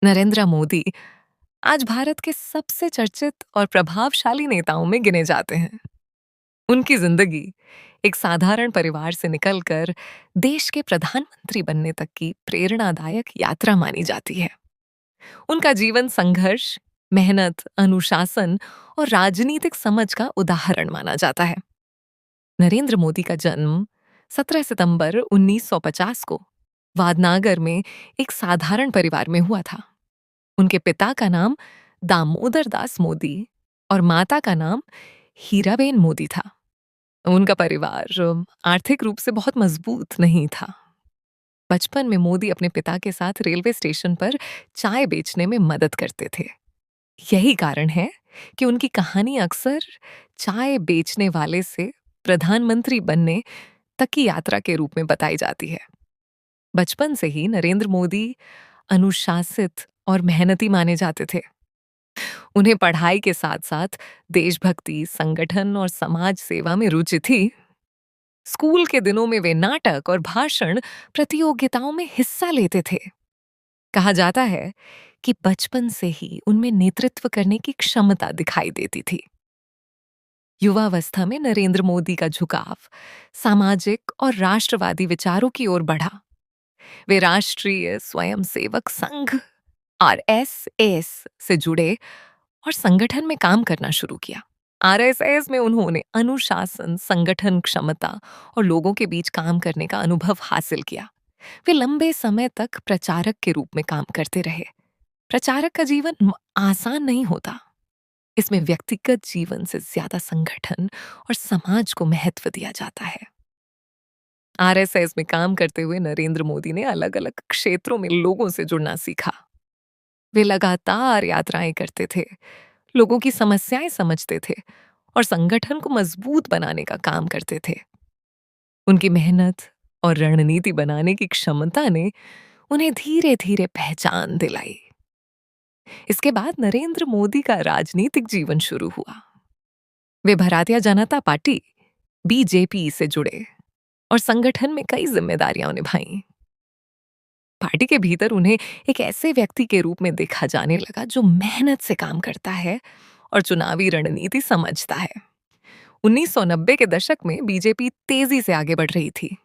नरेंद्र मोदी आज भारत के सबसे चर्चित और प्रभावशाली नेताओं में गिने जाते हैं। उनकी जिंदगी एक साधारण परिवार से निकलकर देश के प्रधानमंत्री बनने तक की प्रेरणादायक यात्रा मानी जाती है। उनका जीवन संघर्ष, मेहनत, अनुशासन और राजनीतिक समझ का उदाहरण माना जाता है। नरेंद्र मोदी का जन्म 17 सितंबर 1950 को वादनागर में एक साधारण परिवार में हुआ था। उनके पिता का नाम दामोदर दास मोदी और माता का नाम हीराबेन मोदी था। उनका परिवार आर्थिक रूप से बहुत मजबूत नहीं था। बचपन में मोदी अपने पिता के साथ रेलवे स्टेशन पर चाय बेचने में मदद करते थे। यही कारण है कि उनकी कहानी अक्सर चाय बेचने वाले से प्रधानमंत्री बनने तक की यात्रा के रूप में बताई जाती है। बचपन से ही नरेंद्र मोदी अनुशासित और मेहनती माने जाते थे। उन्हें पढ़ाई के साथ साथ देशभक्ति, संगठन और समाज सेवा में रुचि थी। स्कूल के दिनों में वे नाटक और भाषण प्रतियोगिताओं में हिस्सा लेते थे। कहा जाता है कि बचपन से ही उनमें नेतृत्व करने की क्षमता दिखाई देती थी। युवावस्था में नरेंद्र मोदी का झुकाव सामाजिक और राष्ट्रवादी विचारों की ओर बढ़ा। वे राष्ट्रीय स्वयंसेवक संघ आरएसएस से जुड़े और संगठन में काम करना शुरू किया। आरएसएस में उन्होंने अनुशासन, संगठन क्षमता और लोगों के बीच काम करने का अनुभव हासिल किया। वे लंबे समय तक प्रचारक के रूप में काम करते रहे। प्रचारक का जीवन आसान नहीं होता। इसमें व्यक्तिगत जीवन से ज्यादा संगठन और समाज को महत्व दिया जाता है। आरएसएस में काम करते हुए नरेंद्र मोदी ने अलग अलग क्षेत्रों में लोगों से जुड़ना सीखा। वे लगातार यात्राएं करते थे, लोगों की समस्याएं समझते थे और संगठन को मजबूत बनाने का काम करते थे। उनकी मेहनत और रणनीति बनाने की क्षमता ने उन्हें धीरे धीरे पहचान दिलाई। इसके बाद नरेंद्र मोदी का राजनीतिक जीवन शुरू हुआ। वे भारतीय जनता पार्टी बीजेपी से जुड़े और संगठन में कई जिम्मेदारियां निभाई। पार्टी के भीतर उन्हें एक ऐसे व्यक्ति के रूप में देखा जाने लगा जो मेहनत से काम करता है और चुनावी रणनीति समझता है। 1990 के दशक में बीजेपी तेजी से आगे बढ़ रही थी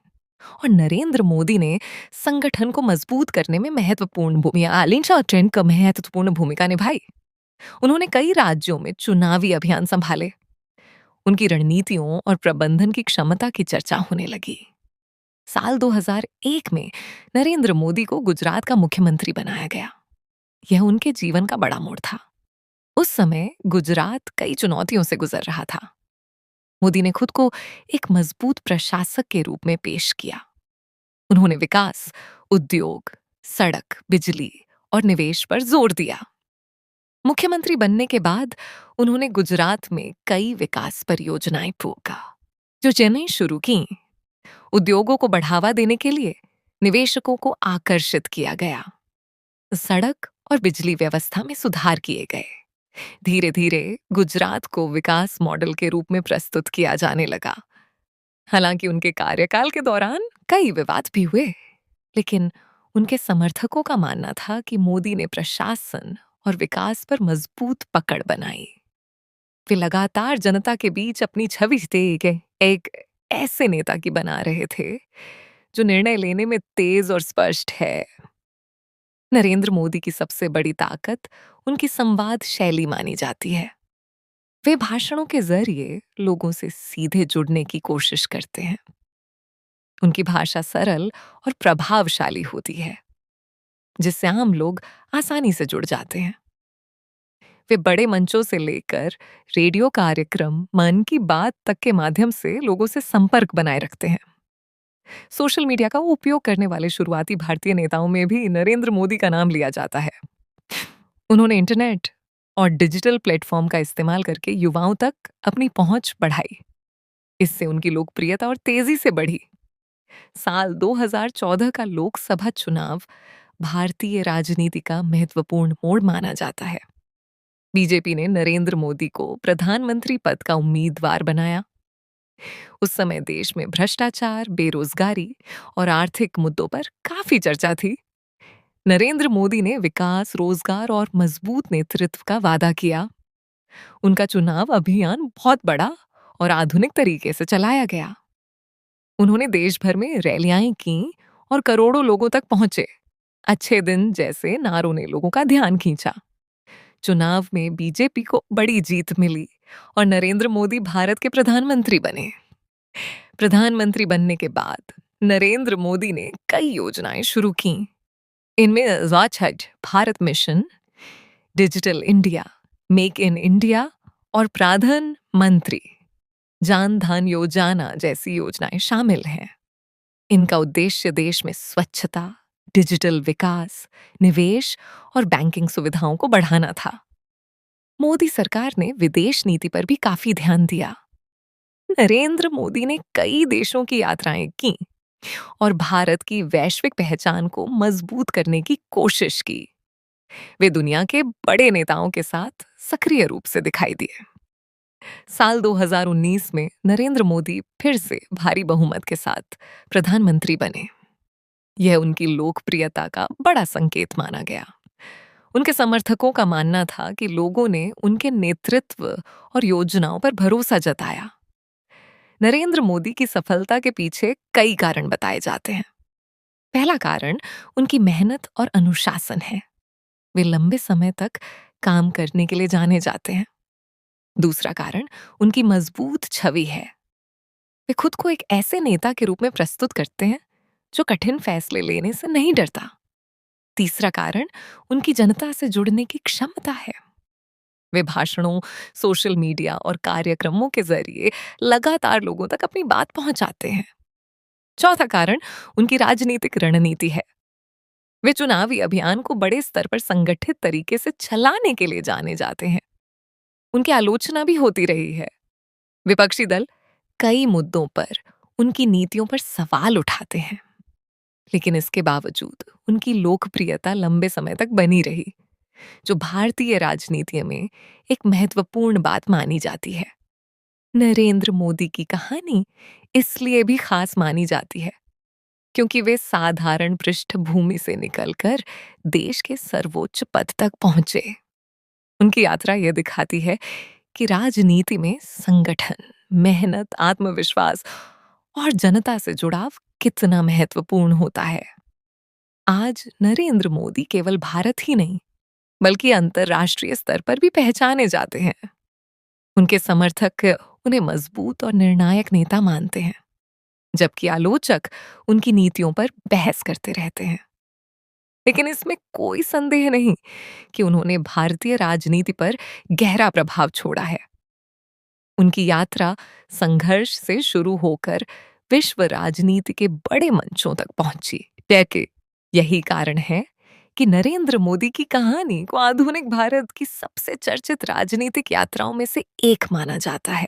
और नरेंद्र मोदी ने संगठन को मजबूत करने में महत्वपूर्ण भूमिका निभाई। उन्होंने कई राज्यों में चुनावी अभियान संभाले। उनकी रणनीतियों और प्रबंधन की क्षमता की चर्चा होने लगी। साल 2001 में नरेंद्र मोदी को गुजरात का मुख्यमंत्री बनाया गया। यह उनके जीवन का बड़ा मोड़ था। उस समय गुजरात कई चुनौतियों से गुजर रहा था। मोदी ने खुद को एक मजबूत प्रशासक के रूप में पेश किया। उन्होंने विकास, उद्योग, सड़क, बिजली और निवेश पर जोर दिया। मुख्यमंत्री बनने के बाद उन्होंने गुजरात में कई विकास परियोजनाएं जो चेन्नई शुरू की। उद्योगों को बढ़ावा देने के लिए निवेशकों को आकर्षित किया गया। सड़क और बिजली व्यवस्था में सुधार किए गए। धीरे धीरे गुजरात को विकास मॉडल के रूप में प्रस्तुत किया जाने लगा। हालांकि उनके कार्यकाल के दौरान कई विवाद भी हुए, लेकिन उनके समर्थकों का मानना था कि मोदी ने प्रशासन और विकास पर मजबूत पकड़ बनाई। वे लगातार जनता के बीच अपनी छवि एक ऐसे नेता की बना रहे थे जो निर्णय लेने में तेज और स्पष्ट है। नरेंद्र मोदी की सबसे बड़ी ताकत उनकी संवाद शैली मानी जाती है। वे भाषणों के जरिए लोगों से सीधे जुड़ने की कोशिश करते हैं। उनकी भाषा सरल और प्रभावशाली होती है, जिससे आम लोग आसानी से जुड़ जाते हैं। वे बड़े मंचों से लेकर रेडियो कार्यक्रम, मन की बात तक के माध्यम से लोगों से संपर्क बनाए रखते हैं। सोशल मीडिया का उपयोग करने वाले शुरुआती भारतीय नेताओं में भी नरेंद्र मोदी का नाम लिया जाता है। उन्होंने इंटरनेट और डिजिटल प्लेटफॉर्म का इस्तेमाल करके युवाओं तक अपनी पहुंच बढ़ाई। इससे उनकी लोकप्रियता और तेजी से बढ़ी। साल 2014 का लोकसभा चुनाव भारतीय राजनीति का महत्वपूर्ण मोड़ माना जाता है। बीजेपी ने नरेंद्र मोदी को प्रधानमंत्री पद का उम्मीदवार बनाया। उस समय देश में भ्रष्टाचार, बेरोजगारी और आर्थिक मुद्दों पर काफी चर्चा थी। नरेंद्र मोदी ने विकास, रोजगार और मजबूत नेतृत्व का वादा किया। उनका चुनाव अभियान बहुत बड़ा और आधुनिक तरीके से चलाया गया। उन्होंने देश भर में रैलियां की और करोड़ों लोगों तक पहुंचे। अच्छे दिन जैसे नारों ने लोगों का ध्यान खींचा। चुनाव में बीजेपी को बड़ी जीत मिली और नरेंद्र मोदी भारत के प्रधानमंत्री बने। प्रधानमंत्री बनने के बाद नरेंद्र मोदी ने कई योजनाएं शुरू की। इनमें स्वच्छ Bharat mission, digital India, make in India और प्रधानमंत्री जान धन योजना जैसी योजनाएं शामिल हैं। इनका उद्देश्य देश में स्वच्छता, डिजिटल विकास, निवेश और बैंकिंग सुविधाओं को बढ़ाना था। मोदी सरकार ने विदेश नीति पर भी काफी ध्यान दिया। नरेंद्र मोदी ने कई देशों की यात्राएं की और भारत की वैश्विक पहचान को मजबूत करने की कोशिश की। वे दुनिया के बड़े नेताओं के साथ सक्रिय रूप से दिखाई दिए। साल 2019 में नरेंद्र मोदी फिर से भारी बहुमत के साथ प्रधानमंत्री बने। यह उनकी लोकप्रियता का बड़ा संकेत माना गया। उनके समर्थकों का मानना था कि लोगों ने उनके नेतृत्व और योजनाओं पर भरोसा जताया। नरेंद्र मोदी की सफलता के पीछे कई कारण बताए जाते हैं। पहला कारण उनकी मेहनत और अनुशासन है। वे लंबे समय तक काम करने के लिए जाने जाते हैं। दूसरा कारण उनकी मजबूत छवि है। वे खुद को एक ऐसे नेता के रूप में प्रस्तुत करते हैं जो कठिन फैसले लेने से नहीं डरता। तीसरा कारण उनकी जनता से जुड़ने की क्षमता है। वे भाषणों, सोशल मीडिया और कार्यक्रमों के जरिए लगातार लोगों तक अपनी बात पहुंचाते हैं। चौथा कारण उनकी राजनीतिक रणनीति है। वे चुनावी अभियान को बड़े स्तर पर संगठित तरीके से चलाने के लिए जाने जाते हैं। उनकी आलोचना भी होती रही है। विपक्षी दल कई मुद्दों पर उनकी नीतियों पर सवाल उठाते हैं, लेकिन इसके बावजूद उनकी लोकप्रियता लंबे समय तक बनी रही, जो भारतीय राजनीति में एक महत्वपूर्ण बात मानी जाती है। नरेंद्र मोदी की कहानी इसलिए भी खास मानी जाती है क्योंकि वे साधारण पृष्ठभूमि से निकलकर देश के सर्वोच्च पद तक पहुंचे। उनकी यात्रा यह दिखाती है कि राजनीति में संगठन, मेहनत, आत्मविश्वास और जनता से जुड़ाव कितना महत्वपूर्ण होता है। आज नरेंद्र मोदी केवल भारत ही नहीं बल्कि अंतर्राष्ट्रीय स्तर पर भी पहचाने जाते हैं। उनके समर्थक उन्हें मजबूत और निर्णायक नेता मानते हैं, जबकि आलोचक उनकी नीतियों पर बहस करते रहते हैं। लेकिन इसमें कोई संदेह नहीं कि उन्होंने भारतीय राजनीति पर गहरा प्रभाव छोड़ा है। उनकी यात्रा संघर्ष से शुरू होकर विश्व राजनीति के बड़े मंचों तक पहुंची। यही कारण है कि नरेंद्र मोदी की कहानी को आधुनिक भारत की सबसे चर्चित राजनीतिक यात्राओं में से एक माना जाता है।